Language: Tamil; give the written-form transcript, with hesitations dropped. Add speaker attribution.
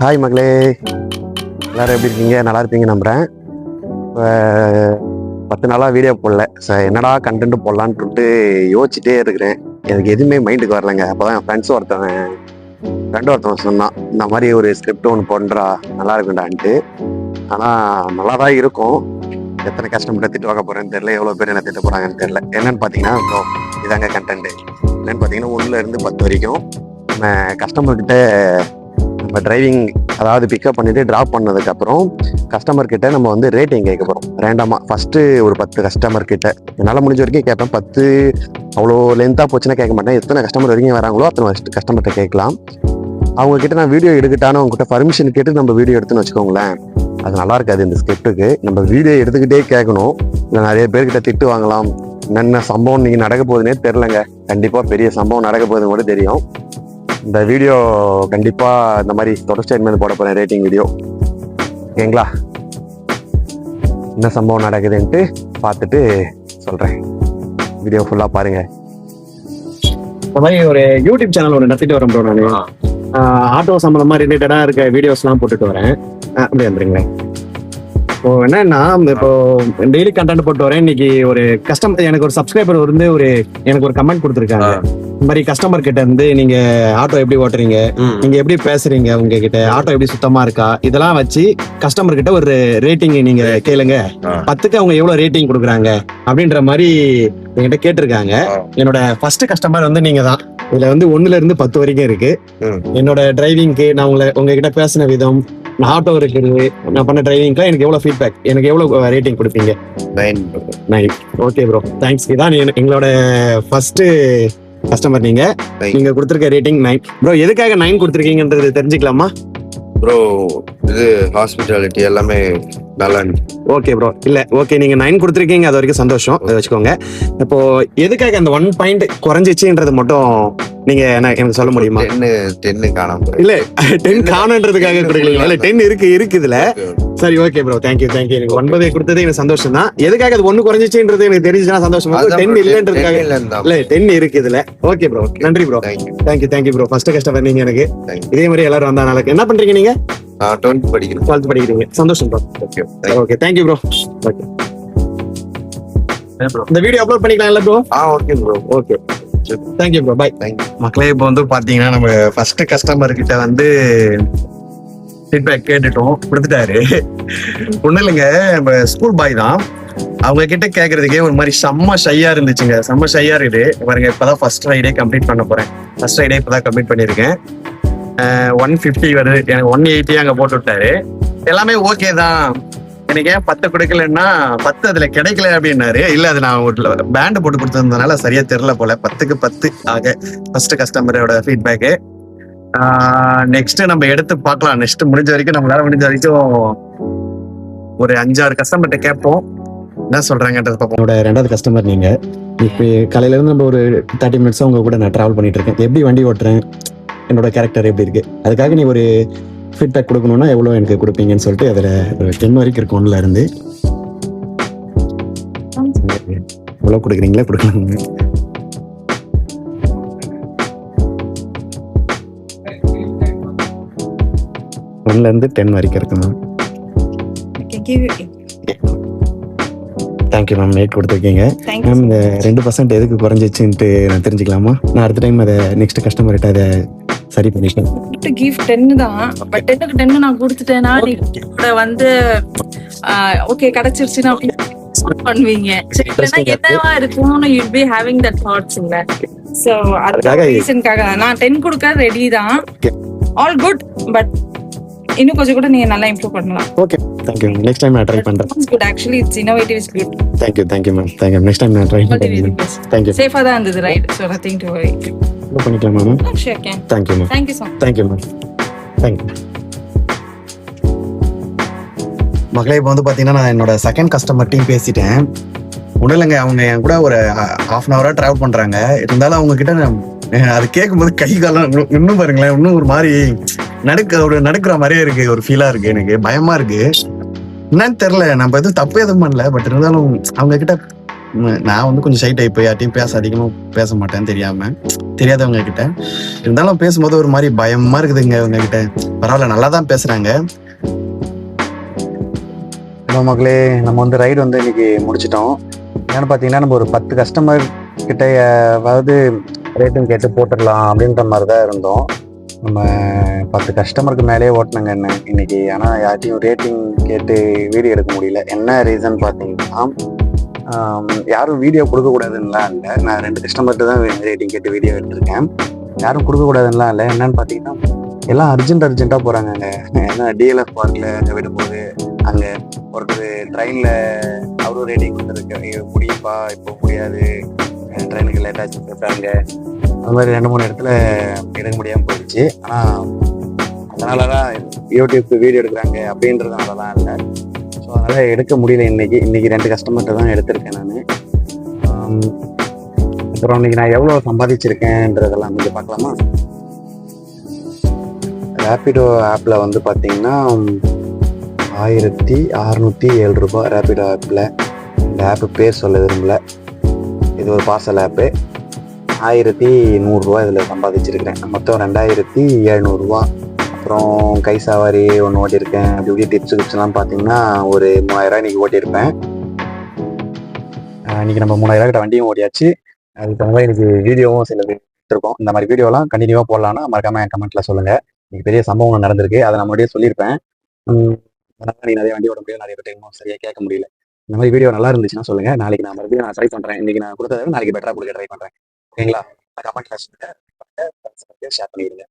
Speaker 1: ஹாய் மகளே, எல்லோரும் எப்படி இருக்கீங்க? நல்லா இருப்பீங்க நம்புகிறேன். இப்போ 10 நாளாக வீடியோ போடல. என்னடா கண்டென்ட் போடலான்ட்டு யோசிச்சுட்டே இருக்கிறேன். எனக்கு எதுவுமே மைண்டுக்கு வரலைங்க. அப்போ தான் என் ஃப்ரெண்டு ஒருத்தவன் சொன்னான், இந்த மாதிரி ஒரு ஸ்கிரிப்ட் ஒன்று போடுறா நல்லா இருக்குண்டான்ட்டு. ஆனால் நல்லா தான் இருக்கும். எத்தனை கஷ்டப்பட்டு திட்டு வாங்க போகிறேன்னு தெரில, எவ்வளோ பேர் என்ன திட்ட போகிறாங்கன்னு தெரில. என்னென்னு பார்த்தீங்கன்னா இப்போ இதாங்க கண்டென்ட்டு. என்னென்னு பார்த்தீங்கன்னா 1லேருந்து 10 வரைக்கும் நம்ம கஸ்டமர்கிட்ட நம்ம டிரைவிங் அதாவது பிக்கப் பண்ணிவிட்டு ட்ராப் பண்ணதுக்கப்புறம் கஸ்டமர்கிட்ட நம்ம வந்து ரேட்டிங் கேட்க போகிறோம் ரேண்டமாக. ஃபஸ்ட்டு ஒரு 10 கஸ்டமர்கிட்ட என்னால் முடிஞ்ச வரைக்கும் கேட்பேன். 10 அவ்வளோ லென்த்தாக போச்சுன்னா கேட்க மாட்டேன். எத்தனை கஸ்டமர் வரைக்கும் வராங்களோ அத்தனை கஸ்டமர்கிட்ட கேட்கலாம். அவங்கக்கிட்ட நான் வீடியோ எடுக்கிட்டானோ அவங்ககிட்ட பர்மிஷன் கேட்டு நம்ம வீடியோ எடுத்துன்னு வச்சுக்கோங்களேன், அது நல்லா இருக்காது. இந்த ஸ்கிரிப்டுக்கு நம்ம வீடியோ எடுத்துக்கிட்டே கேட்கணும். இல்லை நிறைய பேர்கிட்ட திட்டு வாங்கலாம். என்னென்ன சம்பவம் நீங்கள் நடக்க போகுதுன்னே தெரிலங்க. கண்டிப்பாக பெரிய சம்பவம் நடக்க போகுதுன்னு கூட தெரியும். இந்த வீடியோ கண்டிப்பாக இந்த மாதிரி தொடர் ஸ்டேட்மெண்ட் போட போகிறேன், ரேட்டிங் வீடியோ. ஓகேங்களா? என்ன சம்பவம் நடக்குதுன்ட்டு பார்த்துட்டு சொல்கிறேன். வீடியோ ஃபுல்லாக பாருங்கள்.
Speaker 2: இந்த மாதிரி ஒரு யூடியூப் சேனல் ஒன்று நடத்திட்டு வரேன் ப்ரோ. நான் ஆட்டோ சம்மந்தமாக ரிலேட்டடாக இருக்க வீடியோஸ்லாம் போட்டுட்டு வரேன். அப்படியே வந்துருங்களேன். இப்போ என்னன்னா, இப்போ டெய்லி கண்டென்ட் போட்டு வரேன். இன்னைக்கு ஒரு கஸ்டமர் எனக்கு ஒரு சப்ஸ்கிரைபர் வந்து எனக்கு ஒரு கமெண்ட் கொடுத்துருக்காங்க. இந்த மாதிரி கஸ்டமர் கிட்ட இருந்து நீங்க ஆட்டோ எப்படி ஓட்டுறீங்க, நீங்க எப்படி பேசுறீங்க, உங்ககிட்ட ஆட்டோ எப்படி சுத்தமா இருக்கா, இதெல்லாம் வச்சு கஸ்டமர் கிட்ட ஒரு ரேட்டிங் நீங்க கேளுங்க. 10க்கு அவங்க எவ்வளவு ரேட்டிங் கொடுக்குறாங்க அப்படின்ற மாதிரி என்கிட்ட கேட்டிருக்காங்க. என்னோட ஃபர்ஸ்ட் கஸ்டமர் வந்து நீங்க தான். இதுல வந்து 1லேருந்து 10 வரைக்கும் இருக்கு. என்னோட டிரைவிங்க்கு நான் உங்ககிட்ட பேசின விதம், நான் ஆட்டோ இருக்கிறது, நான் பண்ண டிரைவிங்க்குலாம் எனக்கு எவ்வளவு ஃபீட்பேக், எனக்கு எவ்வளவு ரேட்டிங் கொடுப்பீங்க? 9. Okay bro, thanks. இதான் எங்களோட ஃபர்ஸ்ட் கஸ்டமர். நீங்க கொடுத்திருக்க ரேட்டிங் 9. ப்ரோ எதுக்காக 9 கொடுத்திருக்கீங்கன்றது தெரிஞ்சுக்கலாமா?
Speaker 3: ப்ரோ இது ஹாஸ்பிட்டாலிட்டி எல்லாமே நல்லா.
Speaker 2: ஓகே ப்ரோ, இல்ல ஓகே, நீங்க 9 கொடுத்திருக்கீங்க, அது வரைக்கும் சந்தோஷம். அதை வச்சுக்கோங்க. இப்போ எதுக்காக அந்த 1 பாயிண்ட் குறைஞ்சிச்சுன்றது மட்டும் நீங்க எனக்கு சொல்ல முடியுமா?
Speaker 3: 10 காணாம
Speaker 2: இல்ல 10 காணன்றதுக்காக கொடுக்கலீங்களா? இல்ல 10 இருக்கு இதுல. சரி, ஓகே ப்ரோ, தேங்க்யூ. எனக்கு 9 கொடுத்தது எனக்கு சந்தோஷம் தான். எதுக்காக அது 1 குறைஞ்சிச்சுன்றது எனக்கு தெரிஞ்சுன்னா சந்தோஷமா. 10 இல்லன்றதுக்காக இல்ல, 10 இருக்கு இதுல. ஓகே ப்ரோ, நன்றி bro. Thank you bro. First customer நீங்க எனக்கு. இதே மாதிரி எல்லாரும் வந்தா நாளைக்கு. என்ன பண்றீங்க நீங்க?
Speaker 3: 12th படிக்கிறீங்க.
Speaker 2: சந்தோஷம் bro. Okay, thank you bro. Okay, இந்த வீடியோ அப்லோட் பண்ணிக்கலாம்ல bro?
Speaker 3: Okay bro.
Speaker 2: Okay, thank you bro. Bye. மக்களே, இப்போ வந்து பாத்தீங்கன்னா நம்ம ஃபர்ஸ்ட் கஸ்டமர் கிட்ட வந்து ஃபீட்பேக் கேட்டுட்டோம், கொடுத்துட்டாரு. ஒன்றும் இல்லைங்க, நம்ம ஸ்கூல் பாய் தான். அவங்க கிட்ட கேட்கறதுக்கே ஒரு மாதிரி செம்ம ஷையா இருந்துச்சுங்க. செம்ம ஷையா இருக்குது பாருங்க. இப்பதான் ஃபர்ஸ்ட் ரைடே கம்ப்ளீட் பண்ண போறேன். ஃபர்ஸ்ட் ரைடே இப்பதான் கம்ப்ளீட் பண்ணிருக்கேன். 150 வருது, எனக்கு 180 அங்க போட்டு விட்டாரு. எல்லாமே ஓகே தான். எனக்கு ஏன் 10 கொடுக்கலன்னா 10 அதுல கிடைக்கல அப்படின்னாரு. இல்ல, அது நான் ஒரு பேண்ட் போட்டு கொடுத்ததுனால சரியா தெரியல போல. 10க்கு 10 ஆக ஃபர்ஸ்ட் கஸ்டமரோட ஃபீட்பேக்கு. நெக்ஸ்ட் நம்ம எடுத்து பார்க்கலாம். நெக்ஸ்ட் முடிஞ்ச வரைக்கும் நம்மளால முடிஞ்ச வரைக்கும் ஒரு 5-6 கஸ்டமர்கிட்ட கேட்போம், என்ன சொல்றாங்கன்றது பார்ப்போம். என்னோட 2வது கஸ்டமர் நீங்க. இப்போ காலையில இருந்து நம்ம ஒரு 30 மினிட்ஸா உங்க கூட நான் டிராவல் பண்ணிட்டு இருக்கேன். எப்படி வண்டி ஓட்டுறேன், என்னோட கேரக்டர் எப்படி இருக்கு, அதுக்காக நீ ஒரு ஃபீட்பேக் கொடுக்கணும்னா எவ்வளோ எனக்கு கொடுப்பீங்கன்னு சொல்லிட்டு அதில் 10 வரைக்கும் இருக்கு. 1ல இருந்து எவ்வளோ கொடுக்குறீங்களா கொடுக்கலாங்க. ஒன்ல இருந்து 10 வரைக்கும் இருக்கு மேம். Thank you ma'am. 8 கொடுத்துருக்கீங்க மேம். இந்த 2% எதுக்கு குறைஞ்சிச்சுன்ட்டு நான் தெரிஞ்சுக்கலாமா? நான் அடுத்த டைம் அதை நெக்ஸ்ட் கஸ்டமர்கிட்ட அதை சரி பண்ணிட்டேன்.
Speaker 4: கிஃப்ட் 10 தான். பட் 10க்கு 10 நான் கொடுத்துட்டேன்னா நீங்க வந்து ஓகே கிடைச்சிருச்சுன்னா பண்ணுவீங்க. என்னவா இருக்கும்னு you be having that thoughts இல்ல. சோ அதுக்காக ரீசன்காக நான் 10 கொடுக்க ரெடி தான். All good. பட் இன்னும் கொஞ்சம் கூட நீங்க நல்லா இம்ப்ரூவ் பண்ணலாம்.
Speaker 2: Okay, thank you. நெக்ஸ்ட் டைம் நான் ட்ரை பண்றேன்.
Speaker 4: It's good actually. It's innovative. Is good.
Speaker 2: Thank you ma'am. Thank you. Next time நான் ட்ரை பண்றேன். தேங்க்யூ.
Speaker 4: சேஃபா தான் இருந்தது right. So nothing to worry.
Speaker 2: பண்ணிக்கலாமா ma'am?
Speaker 4: Sure can.
Speaker 2: Thank you ma'am.
Speaker 4: Thank you so.
Speaker 2: Thank you ma'am. Thank you. மகளே, இப்போ வந்து பாத்தீங்கன்னா நான் என்னோட செகண்ட் கஸ்டமர்ட்டையும் பேசிட்டேன். ஒன்றும் இல்லைங்க, அவங்க என் கூட ஒரு 1/2 hour டிராவல் பண்றாங்க. இருந்தாலும் அவங்க கிட்ட அது கேட்கும்போது கை காலம் இன்னும் பாருங்களேன், இன்னும் ஒரு மாதிரி நடுக்கிற மாதிரியே இருக்கு. ஒரு ஃபீலா இருக்கு, எனக்கு பயமா இருக்கு. என்னன்னு தெரியல, நம்ம எதுவும் தப்பு எதுவும் பண்ணல. பட் இருந்தாலும் அவங்க கிட்ட நான் வந்து கொஞ்சம் ஷை டைப், யார்ட்டையும் அதிகமாக பேச மாட்டேன் தெரியாதவங்க கிட்ட. இருந்தாலும் பேசும்போது ஒரு மாதிரி பயமா இருக்குதுங்க அவங்க கிட்ட. பரவாயில்ல, நல்லா தான் பேசுறாங்க.
Speaker 1: ஹலோ மக்களே, நம்ம வந்து ரைடு வந்து இன்னைக்கு முடிச்சிட்டோம். என்னன்னு பார்த்தீங்கன்னா நம்ம ஒரு 10 கஸ்டமர் கிட்ட அதாவது ரேட்டிங் கேட்டு போட்டுடலாம் அப்படின்ற மாதிரி தான் இருந்தோம். நம்ம 10 கஸ்டமருக்கு மேலேயே ஓட்டினாங்க என்ன இன்னைக்கு. ஆனால் யார்ட்டையும் ரேட்டிங் கேட்டு வீடியோ எடுக்க முடியல. என்ன ரீசன் பார்த்தீங்கன்னா யாரும் வீடியோ கொடுக்கக்கூடாதுன்னெலாம் இல்லை. நான் 2 கஸ்டமர்கிட்ட தான் ரேட்டிங் கேட்டு வீடியோ எடுத்திருக்கேன். யாரும் கொடுக்கக்கூடாதுன்னெலாம் இல்லை. என்னன்னு பார்த்தீங்கன்னா எல்லாம் அர்ஜென்ட்டாக போகிறாங்கங்க. ஏன்னா டிஎல்எஃப் பார்க்கில் அங்கே விடும்போது அங்கே ஒருத்தர் ட்ரெயினில் அவரும் ரேட்டிங் கொடுத்துருக்கு, முடியும்பா இப்போ முடியாது, ட்ரெயினுக்கு லேட்டாச்சு சொல்லிட்டாங்க. அது மாதிரி 2-3 இடத்துல எடுக்க முடியாமல் போயிடுச்சு. ஆனால் அதனால தான் யூடியூப்க்கு வீடியோ எடுக்கிறாங்க அப்படின்றதுனால தான் இல்லை. ஸோ அதனால் எடுக்க முடியல இன்னைக்கு 2 கஸ்டமர்கிட்ட தான் எடுத்திருக்கேன் நான். அப்புறம் இன்னைக்கு நான் எவ்வளோ சம்பாதிச்சிருக்கேன்றதெல்லாம் நீங்கள் பார்க்கலாமா? ரேப்பிடோ ஆப்பில் வந்து பார்த்தீங்கன்னா 1607 ரூபாய் ரேப்பிடோ ஆப்பில். இந்த ஆப்பு பேர் சொல்ல விரும்பல. இது ஒரு பார்சல் ஆப்பு. 1100 இதில் சம்பாதிச்சிருக்கிறேன். மொத்தம் 2700 ரூபா. அப்புறம் கை சாவாரி ஒன்று ஓட்டியிருக்கேன். அப்படி இப்படி டிப்ஸ் கிப்ஸ்லாம் பார்த்தீங்கன்னா ஒரு 3000 இன்னைக்கு ஓட்டியிருப்பேன். இன்னைக்கு நம்ம 3000 கிட்ட வண்டியும் ஓட்டியாச்சு. அதுக்கு தகுந்த மாதிரி இன்னைக்கு வீடியோவும் சில எடுத்திருக்கோம். இந்த மாதிரி வீடியோலாம் கண்டினியூவாக போடலான்னா மறக்காம என் கமெண்ட்டில் சொல்லுங்கள். இன்னைக்கு பெரிய சம்பவம் நடந்திருக்கு, அதை நான் முன்னாடியே சொல்லியிருப்பேன். அதனால நீ நிறைய வண்டி ஓட முடியாது, நிறைய பேர் சரியாக கேட்க முடியல. இந்த மாதிரி வீடியோ நல்லா இருந்துச்சுன்னா சொல்லுங்க. நாளைக்கு நான் மறுபடியும் ட்ரை பண்றேன். இன்னைக்கு நான் கொடுத்ததை நாளைக்கு பெட்டரா கொடுக்க ட்ரை பண்றேன். ஓகேங்களா? கமெண்ட்ல ஷேர் பண்ணிடுங்க.